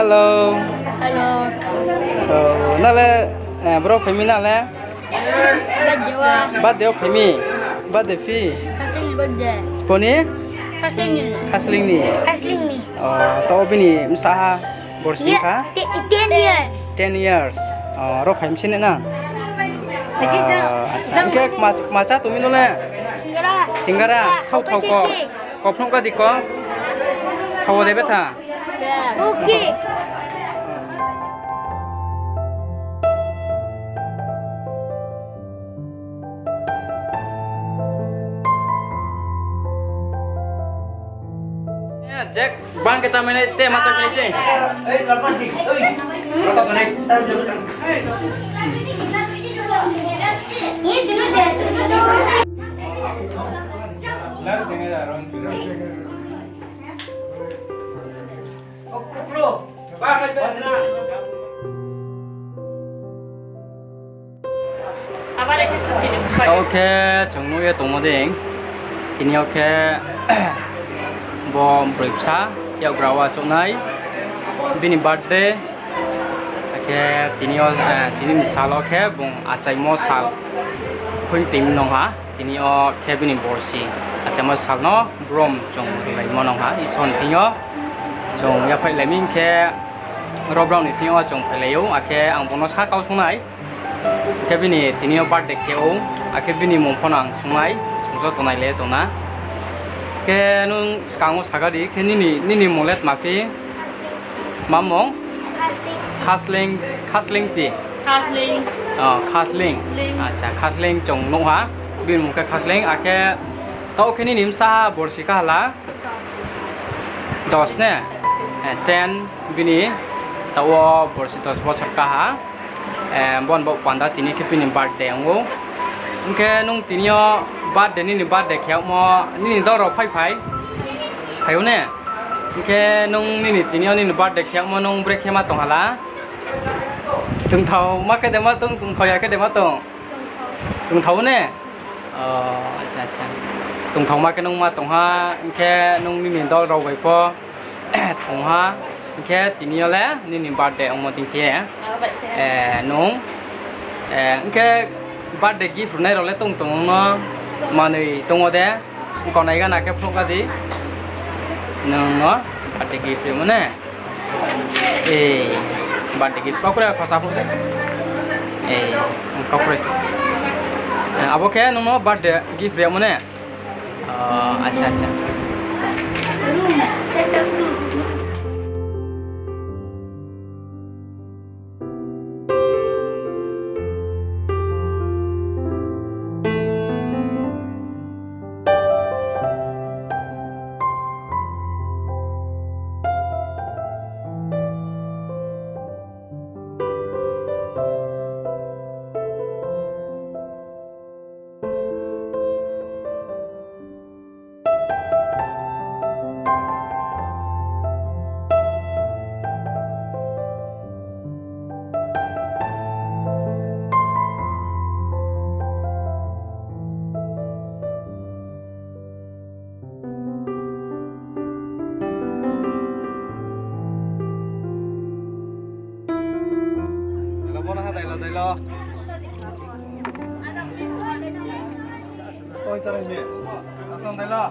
Hello. Halo. Nale bro femi nale. Bajwa. Bade femi. Bade fi. Kasling bajja. Poni? Kasling ni. Kasling ni. Kasling ni. Oh, tau bini usaha borsi ka? 10 years. 10 years. Oh, ro fem sini na. Lagi Oke, maca tumi nole. Singgara. Singgara. Kau ko. Kopnong ka di ko. Kau debe ta. Oke. Jack, bang ke camene te macam ni sih. Oke, 정로의 동호등. ini oke. Bom periksa ya grawa chonai bini birthday ke tini misalo ke bung achai mo sal khun tim nong ha tini o ke bini borsi achai mo sal no brom chong lai mo nong ha ison tinyo chong ya phai lai min ke robrong ni tinyo chong phai lai yo ake ang bono sa kau sungai ke bini tini o birthday ke o ake bini mong phonang sungai chungso tonai le tona ke nung sekarang sagadi ke nini molet maki mamong khasling ti Kasling. khasling acha khasling chong no ha bin muka khasling ake tau ke nini sa borsika hala dos ne 10 bini tau borsi 10 bosar ka ha bon bo panda tini ke pinin birthday ngo ke nung tinyo birthday ni birthday kya mo ni doro phai hayo ne ke nung ni tinyo ni birthday kya mo nung break hema tong hala tung thau ma ke dema tung thau ya ke dema tung thau ne acha tung thau ma ke nung ma tong ha ke nung ni do ro bai po tong ha ke tinyo le ni birthday ong mo ting ke nung ke birthday gift này rồi lấy tung nó mà này tung ở đây còn này cái nào cái phong cái gì nó birthday gift rồi nè birthday gift có cái phasa phụ đấy có cái abo cái nó birthday gift rồi nè अच्छा Room setup room. đây lo tôi cho đây nè xong đây lo